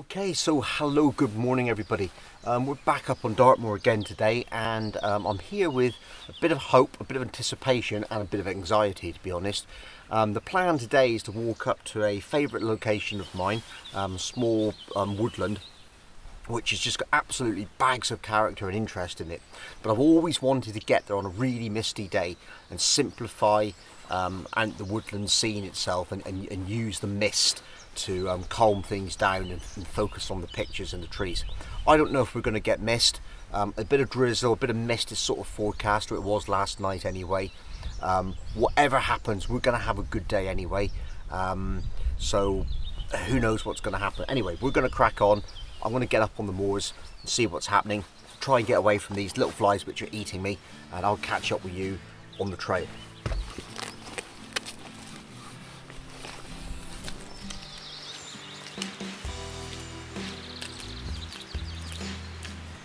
Okay, so hello, good morning everybody. We're back up on Dartmoor again today, and I'm here with a bit of hope, a bit of anticipation and a bit of anxiety, to be honest. The plan today is to walk up to a favourite location of mine, a small woodland, which has just got absolutely bags of character and interest in it. But I've always wanted to get there on a really misty day and simplify and the woodland scene itself and use the mist to calm things down and focus on the pictures and the trees. I don't know if we're going to get mist. A bit of drizzle, a bit of mist is sort of forecast, or it was last night anyway. Whatever happens, we're going to have a good day anyway. So who knows what's going to happen. Anyway, we're going to crack on. I'm going to get up on the moors and see what's happening, try and get away from these little flies which are eating me, and I'll catch up with you on the trail.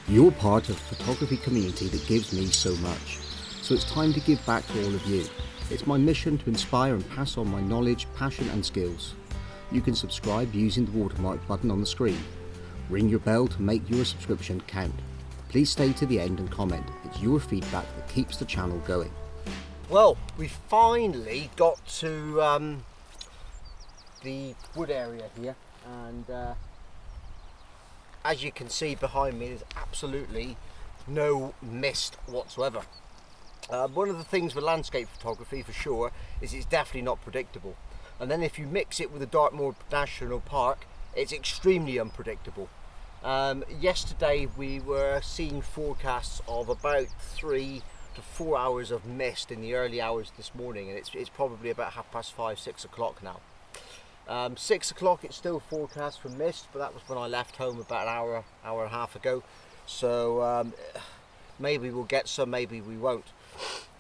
You're part of a photography community that gives me so much, so it's time to give back to all of you. It's my mission to inspire and pass on my knowledge, passion and skills. You can subscribe using the watermark button on the screen. Ring your bell to make your subscription count. Please stay to the end and comment. It's your feedback that keeps the channel going. Well, we finally got to the wood area here, and as you can see behind me, there's absolutely no mist whatsoever. One of the things with landscape photography for sure is it's definitely not predictable. And then if you mix it with the Dartmoor National Park, it's extremely unpredictable. Yesterday we were seeing forecasts of about 3 to 4 hours of mist in the early hours this morning, and it's probably about 5:30, 6 o'clock now. 6 o'clock it's still forecast for mist, but that was when I left home about an hour and a half ago. So maybe we'll get some, maybe we won't.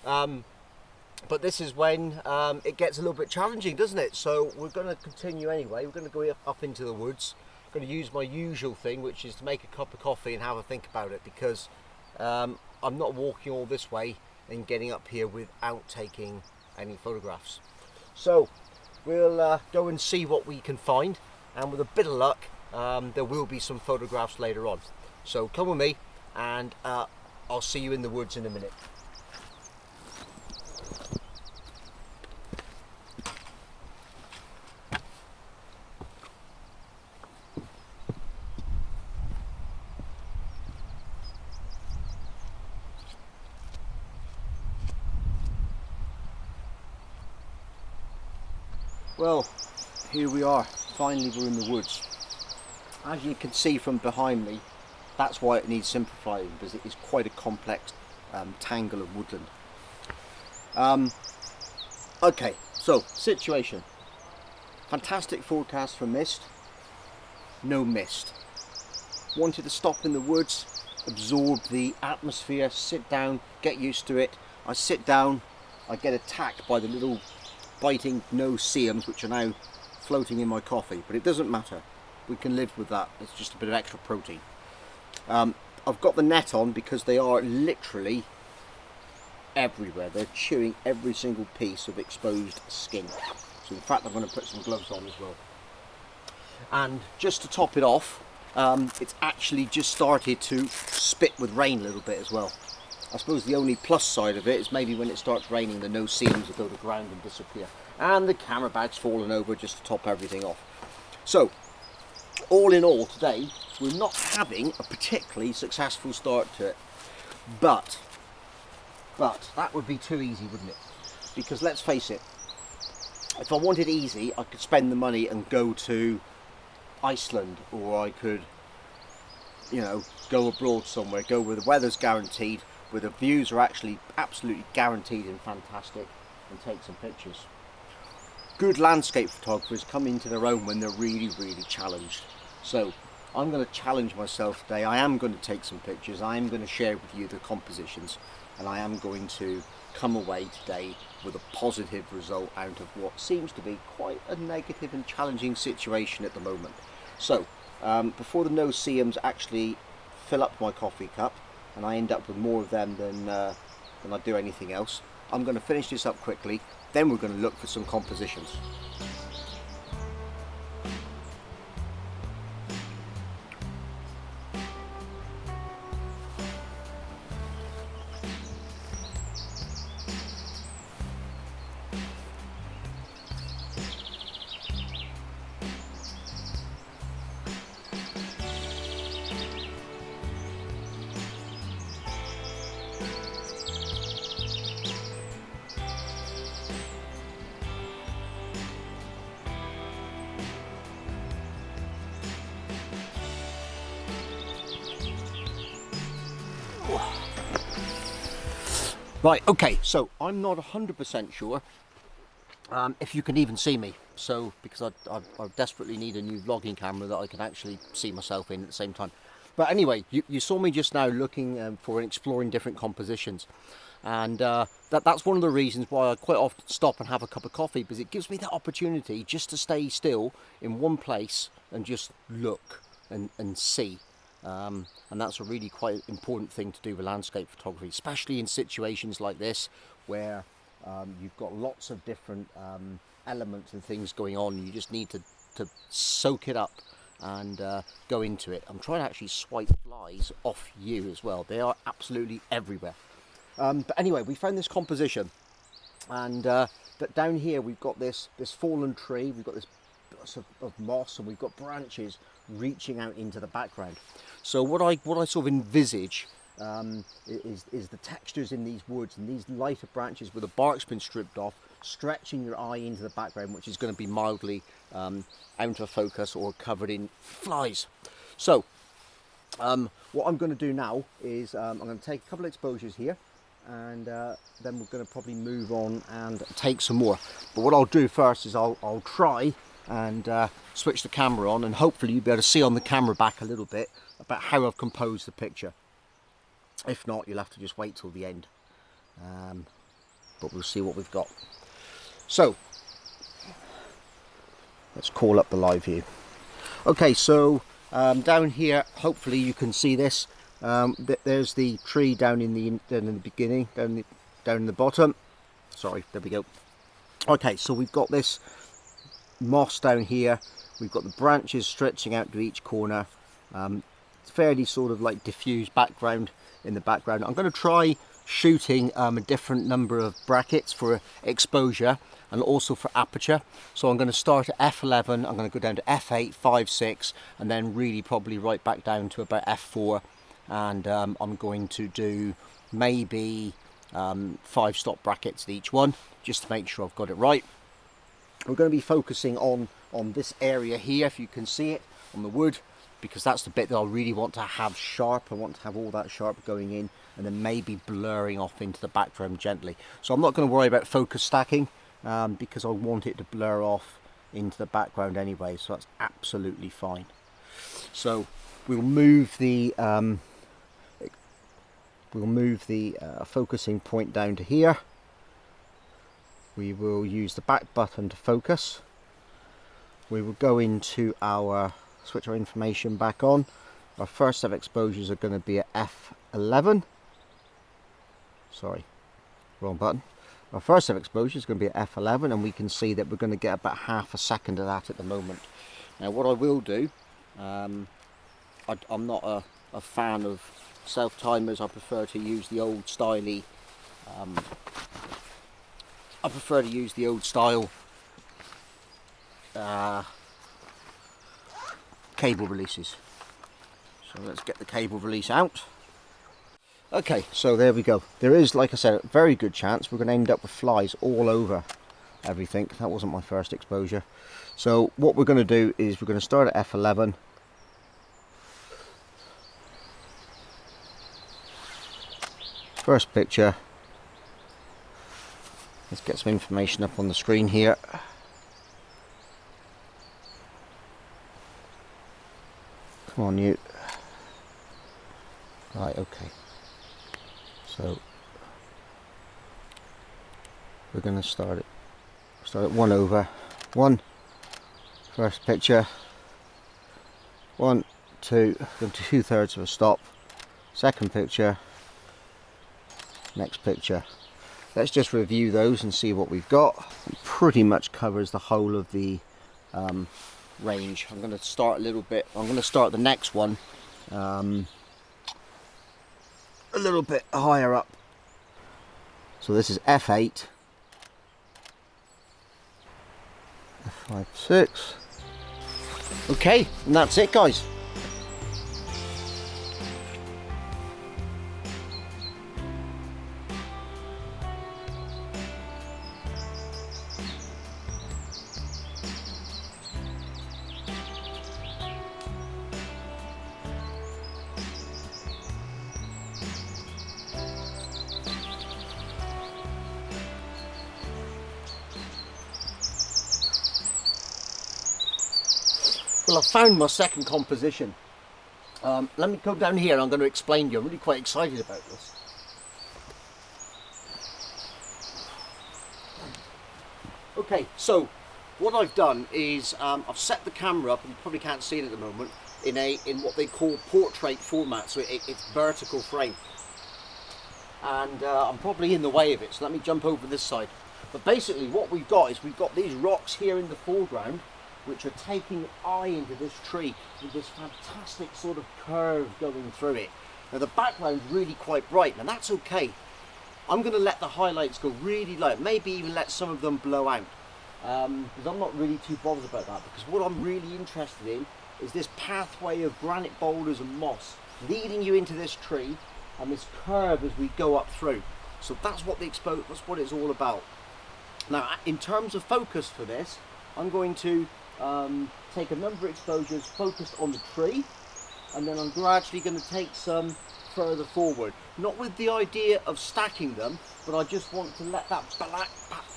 But this is when it gets a little bit challenging, doesn't it? So we're going to continue anyway. We're going to go up into the woods. I'm going to use my usual thing, which is to make a cup of coffee and have a think about it, because I'm not walking all this way and getting up here without taking any photographs. So we'll go and see what we can find, and with a bit of luck there will be some photographs later on. So come with me, and I'll see you in the woods in a minute. Well, here we are, finally we're in the woods. As you can see from behind me, that's why it needs simplifying, because it is quite a complex tangle of woodland. Okay, so situation. Fantastic forecast for mist, no mist. Wanted to stop in the woods, absorb the atmosphere, sit down, get used to it. I sit down, I get attacked by the little biting no-see-ums which are now floating in my coffee, but it doesn't matter, we can live with that. It's just a bit of extra protein. I've got the net on because they are literally everywhere. They're chewing every single piece of exposed skin. So in fact I'm going to put some gloves on as well. And just to top it off, it's actually just started to spit with rain a little bit as well. I suppose the only plus side of it is maybe when it starts raining the no-see-ums will go to the ground and disappear. And the camera bag's fallen over just to top everything off. So, all in all today, we're not having a particularly successful start to it. But that would be too easy, wouldn't it? Because let's face it, if I wanted easy, I could spend the money and go to Iceland, or I could, you know, go abroad somewhere, go where the weather's guaranteed, where the views are actually absolutely guaranteed and fantastic, and take some pictures. Good landscape photographers come into their own when they're really, really challenged. So I'm going to challenge myself today. I am going to take some pictures, I am going to share with you the compositions, and I am going to come away today with a positive result out of what seems to be quite a negative and challenging situation at the moment. So before the no-see-ums actually fill up my coffee cup and I end up with more of them than I do anything else, I'm going to finish this up quickly, then we're going to look for some compositions. Right, okay, so I'm not 100% sure if you can even see me. So, because I desperately need a new vlogging camera that I can actually see myself in at the same time. But anyway, you saw me just now looking for and exploring different compositions. And that's one of the reasons why I quite often stop and have a cup of coffee, because it gives me that opportunity just to stay still in one place and just look and see. And that's a really quite important thing to do with landscape photography, especially in situations like this where you've got lots of different elements and things going on. You just need to soak it up and go into it. I'm trying to actually swipe flies off you as well. They are absolutely everywhere. But anyway, we found this composition, and that down here we've got this fallen tree, we've got this sort of moss, and we've got branches reaching out into the background. So what I sort of envisage is the textures in these woods and these lighter branches where the bark's been stripped off, stretching your eye into the background, which is going to be mildly out of focus or covered in flies. So what I'm going to do now is I'm going to take a couple of exposures here, and then we're going to probably move on and take some more. But what I'll do first is I'll try and switch the camera on, and hopefully you'll be able to see on the camera back a little bit about how I've composed the picture. If not, you'll have to just wait till the end, but we'll see what we've got. So let's call up the live view. Okay, so down here, hopefully you can see this. There's the tree down in the beginning, down in the bottom. Sorry, there we go. Okay, so we've got this moss down here. We've got the branches stretching out to each corner. Fairly sort of like diffused background in the background. I'm going to try shooting a different number of brackets for exposure and also for aperture. So I'm going to start at f11, I'm going to go down to f8, 5, 6, and then really probably right back down to about f4. And I'm going to do maybe 5 stop brackets at each one, just to make sure I've got it right. We're going to be focusing on this area here, if you can see it, on the wood, because that's the bit that I really want to have sharp. I want to have all that sharp going in, and then maybe blurring off into the background gently. So I'm not going to worry about focus stacking, because I want it to blur off into the background anyway, so that's absolutely fine. So we'll move the focusing point down to here. We will use the back button to focus. We will go into our, switch our information back on. Our first set of exposures are going to be at f11. Sorry, wrong button. Our first set of exposure is going to be at f11, and we can see that we're going to get about half a second of that at the moment. Now what I will do, I'm not a fan of self-timers. I prefer to use the old styley, cable releases. So let's get the cable release out. Okay, so there we go. There is, like I said, a very good chance we're going to end up with flies all over everything. That wasn't my first exposure. So what we're going to do is we're going to start at f11. First picture. Let's get some information up on the screen here. Come on, you. Right, okay. So we're going to start at 1 over 1. First picture. 1, 2, go to 2/3 of a stop. Second picture. Next picture. Let's just review those and see what we've got. It pretty much covers the whole of the range. I'm going to start a little bit. I'm going to start the next one a little bit higher up. So this is f8, f5, 6. Okay, and that's it, guys. Well, I found my second composition. Let me go down here and I'm going to explain to you. I'm really quite excited about this. Okay, so what I've done is I've set the camera up, and you probably can't see it at the moment, in what they call portrait format, so it's vertical frame. And I'm probably in the way of it, so let me jump over this side. But basically what we've got is we've got these rocks here in the foreground, which are taking eye into this tree with this fantastic sort of curve going through it. Now the background's really quite bright, and that's okay. I'm going to let the highlights go really light, maybe even let some of them blow out, because I'm not really too bothered about that, because what I'm really interested in is this pathway of granite boulders and moss leading you into this tree, and this curve as we go up through. So that's what that's what it's all about. Now in terms of focus for this, I'm going to take a number of exposures focused on the tree, and then I'm gradually going to take some further forward, not with the idea of stacking them, but I just want to let that black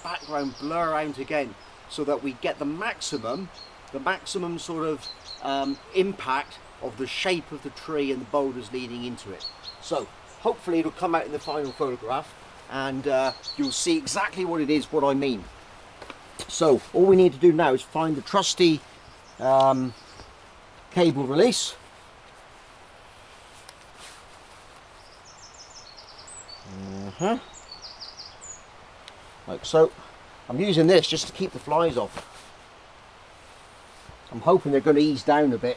background blur out again, so that we get the maximum sort of impact of the shape of the tree and the boulders leading into it. So hopefully it'll come out in the final photograph, and you'll see exactly what it is, what I mean. So all we need to do now is find the trusty cable release. Like so. I'm using this just to keep the flies off. I'm hoping they're going to ease down a bit.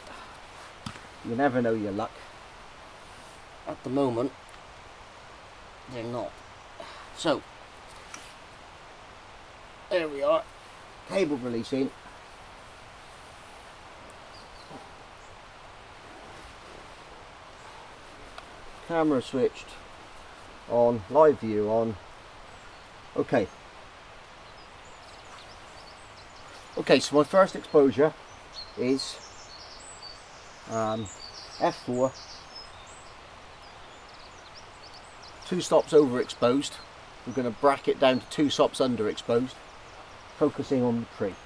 You never know your luck. At the moment, they're not. So, there we are. Cable releasing. Camera switched on, live view on. Okay. Okay, so my first exposure is f4, 2 stops overexposed. We're going to bracket down to 2 stops underexposed, focusing on the tree.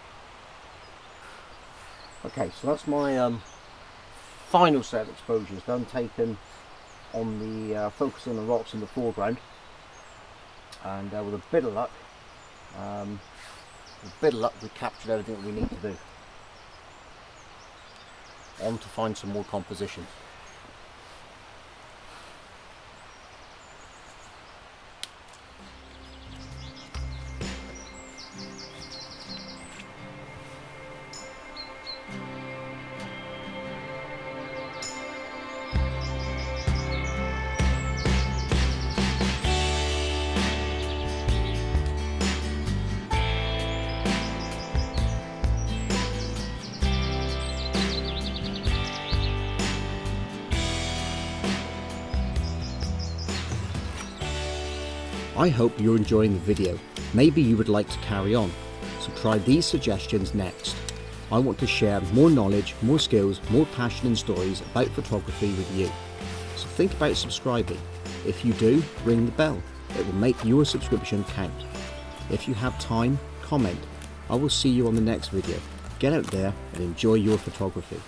Okay, so that's my final set of exposures done, taken on the focus on the rocks in the foreground, and with a bit of luck, we captured everything that we need to do. On to find some more compositions. I hope you're enjoying the video. Maybe you would like to carry on, so try these suggestions next. I want to share more knowledge, more skills, more passion and stories about photography with you. So think about subscribing. If you do, ring the bell. It will make your subscription count. If you have time, comment. I will see you on the next video. Get out there and enjoy your photography.